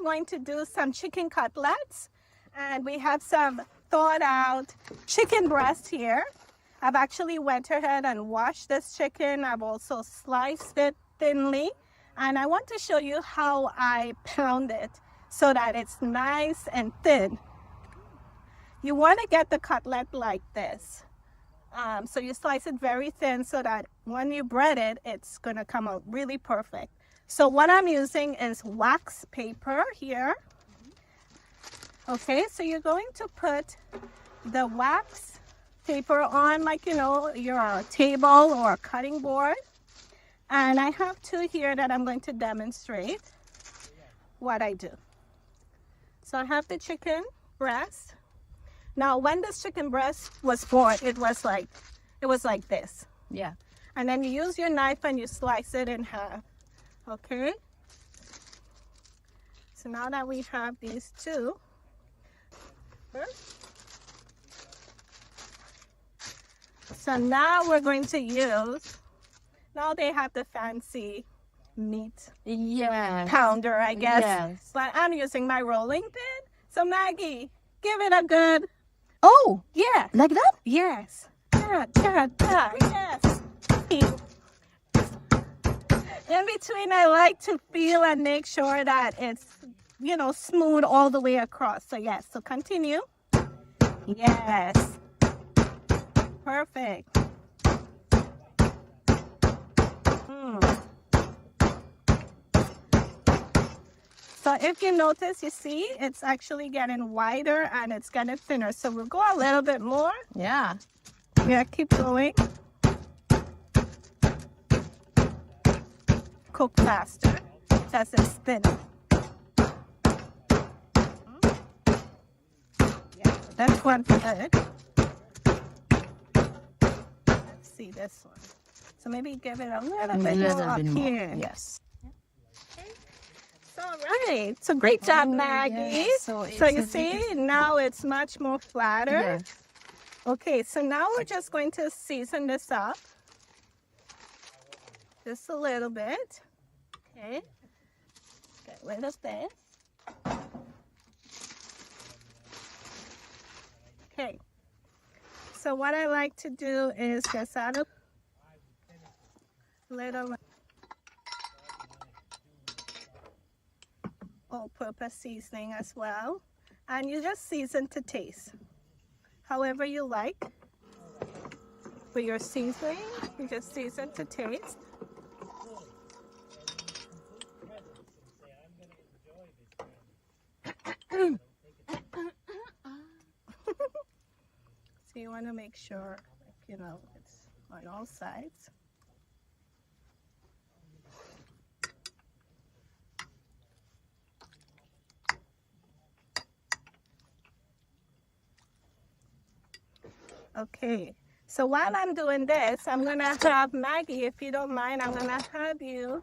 going to do some chicken cutlets, and we have some thawed out chicken breast here. I've actually went ahead and washed this chicken. I've also sliced it thinly, and I want to show you how I pound it so that it's nice and thin. You want to get the cutlet like this. So you slice it very thin so that when you bread it, it's going to come out really perfect. So what I'm using is wax paper here. Okay, so you're going to put the wax paper on, like, you know, your table or cutting board. And I have two here that I'm going to demonstrate what I do. So I have the chicken breast. Now, when this chicken breast was born, it was like this. Yeah. And then you use your knife and you slice it in half. Okay. So now that we have these two, so now we're going to use, now they have the fancy meat pounder, I guess. Yes. But I'm using my rolling pin. So Maggie, give it a good, Oh, yeah. like that? Yes. Yes. In between, I like to feel and make sure that it's, you know, smooth all the way across. So yes, so continue. Yes. Perfect. So if you notice, you see, it's actually getting wider and it's getting thinner. So we'll go a little bit more. Yeah. Yeah, keep going. Cook faster as it's thinner. Yeah, that's one good. Let's see this one. So maybe give it a little bit more up here. Yes. All right. So great job, Maggie. Yes. So you see, now it's much more flatter. Yes. Okay, so now we're just going to season this up. Just a little bit. Okay. Get rid of this. Okay. So what I like to do is just add a little all-purpose seasoning as well. And you just season to taste. However you like. For your seasoning, you just season to taste. So you want to make sure, you know, it's on all sides. Okay, so while I'm doing this, I'm going to have Maggie, if you don't mind, I'm going to have you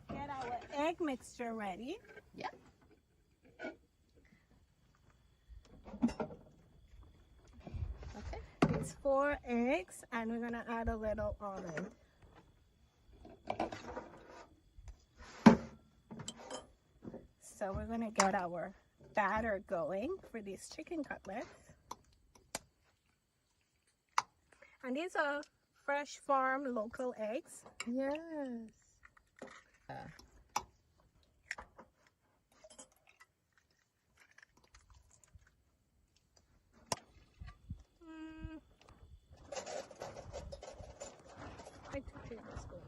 get our egg mixture ready. Yeah. Okay, it's 4 eggs, and we're going to add a little almond. So we're going to get our batter going for these chicken cutlets. And these are fresh farm local eggs. Yes. I took tablespoon.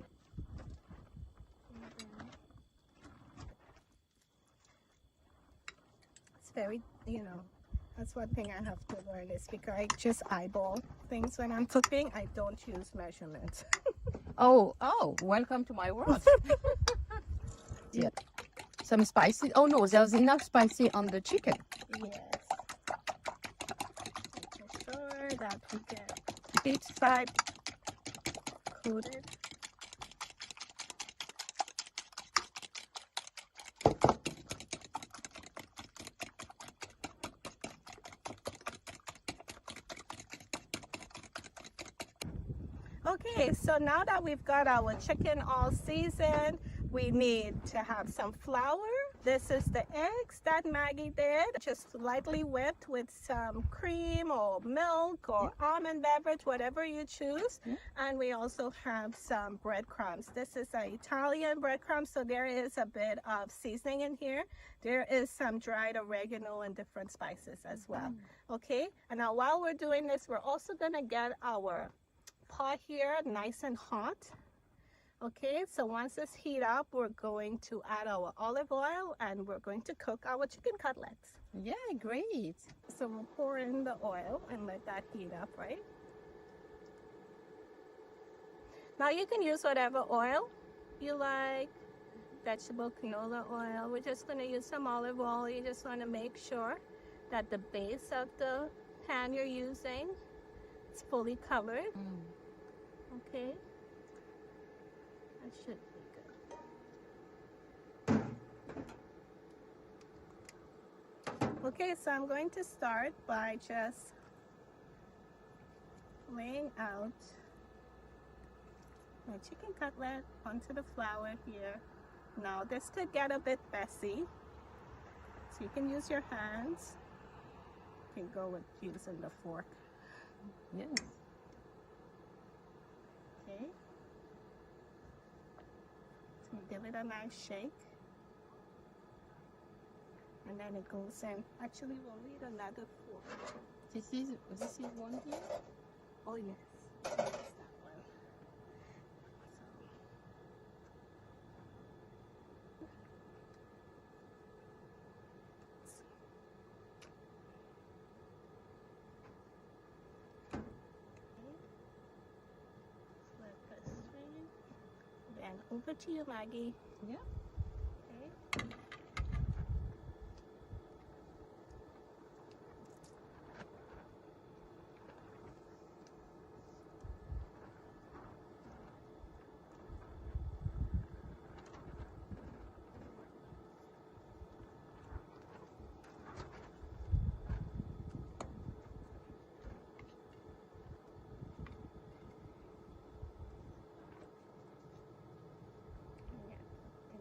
It's very, you know, that's one thing I have to learn is because I just eyeball things when I'm cooking. I don't use measurements. Oh, welcome to my world. Yeah. Some spicy. Oh no, there's enough spicy on the chicken. Yes. Make sure that we get each side coated. Okay, so now that we've got our chicken all seasoned, we need to have some flour This is the eggs that Maggie did, just lightly whipped with some cream or milk or almond beverage, whatever you choose. And we also have some breadcrumbs. This is an Italian breadcrumb, so there is a bit of seasoning in here. There is some dried oregano and different spices as well. Okay, and now while we're doing this, we're also gonna get our pot here nice and hot. Okay, so once it's heat up, we're going to add our olive oil and we're going to cook our chicken cutlets. Yeah, great. So we'll pour in the oil and let that heat up, right? Now you can use whatever oil you like, vegetable canola oil. We're just going to use some olive oil. You just want to make sure that the base of the pan you're using is fully covered. Okay. That should be good. Okay, so I'm going to start by just laying out my chicken cutlet onto the flour here. Now this could get a bit messy, so you can use your hands. You can go with using the fork. Yes. Okay. So give it a nice shake. And then it goes in. Actually, we'll need another fork. This is one here? Oh, yes. Yes, that one. Then over to you, Maggie. Yeah. Okay.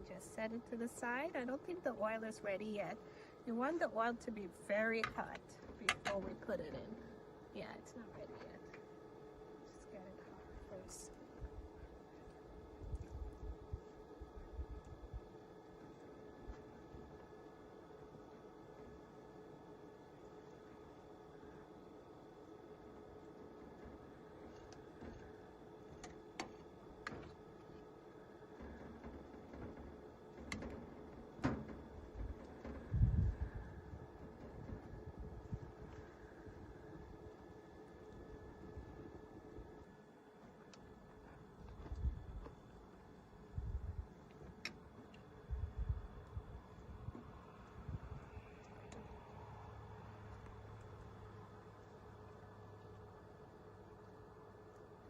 Just set it to the side. I don't think the oil is ready yet. You want the oil to be very hot before we put it in. Yeah, it's not ready yet. Just get it hot first.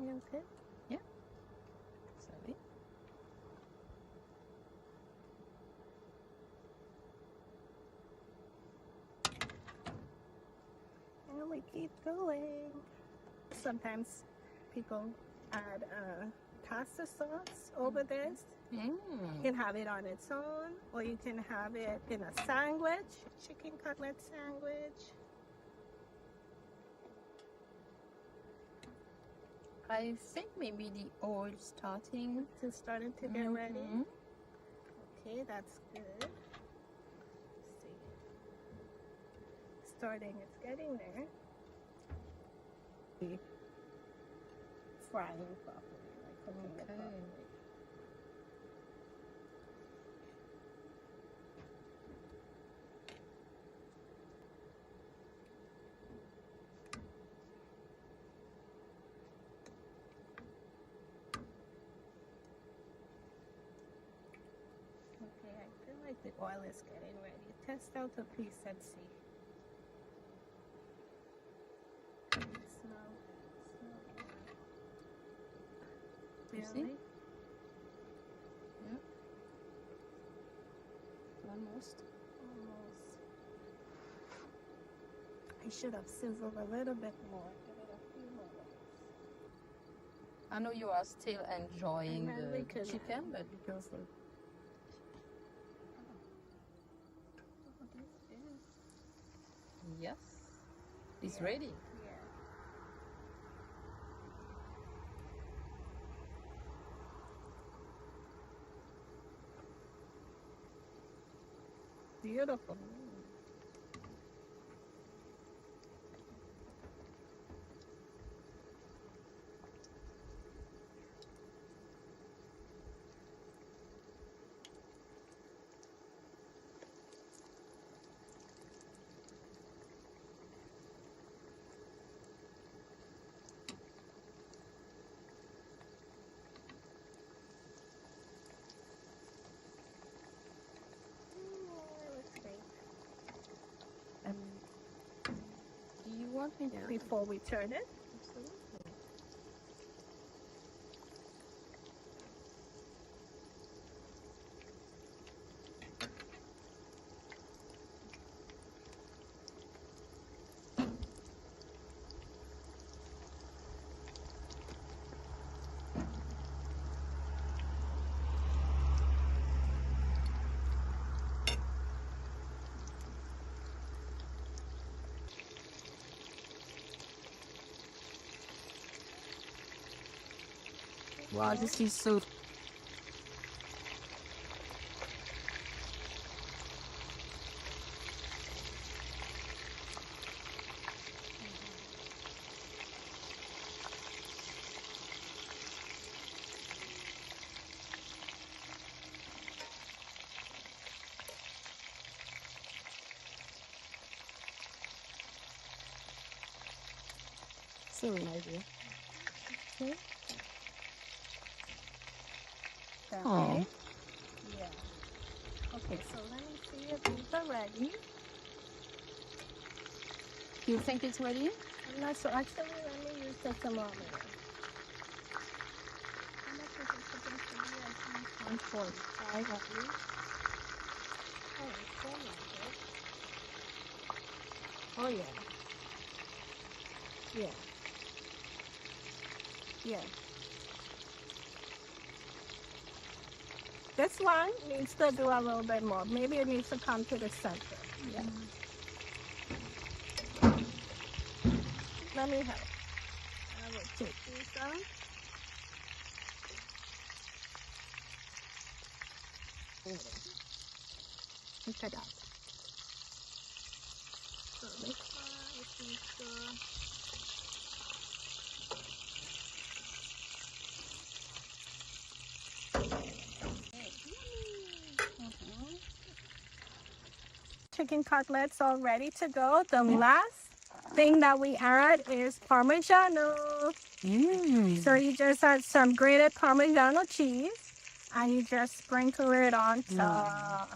You okay? Yeah. Sorry. And we keep going. Sometimes people add pasta sauce over this. You can have it on its own, or you can have it in a sandwich, chicken cutlet sandwich. I think maybe the oil starting. It's starting to get ready. Okay, that's good. Let's see. Starting, it's getting there. Frying properly, like cooking it properly. Okay, I feel like the oil is getting ready. Test out a piece and see. You see? Really? Yeah. Almost. Almost. I should have sizzled a little bit more. Give it a few minutes. I know you are still enjoying And then we the could- chicken, but because Yes. It's ready. Yeah. Beautiful. Do you want me to? Before we turn it. Absolutely. Wow, this is so. So nice. Okay. That Oh. way. Yeah. Okay, so let me see if these are ready. Do you think it's ready? I'm not sure. Actually, let me use the thermometer. How much is it supposed to be? I think 145 at least. Oh, it's so like it. Oh, yeah. Yeah. Yeah. This one needs to do a little bit more. Maybe it needs to come to the center. Yeah. Let me help. I will take these out. Look at that. So this one is needs to... Chicken cutlets all ready to go. The last thing that we add is parmigiano. So you just add some grated parmigiano cheese and you just sprinkle it on top.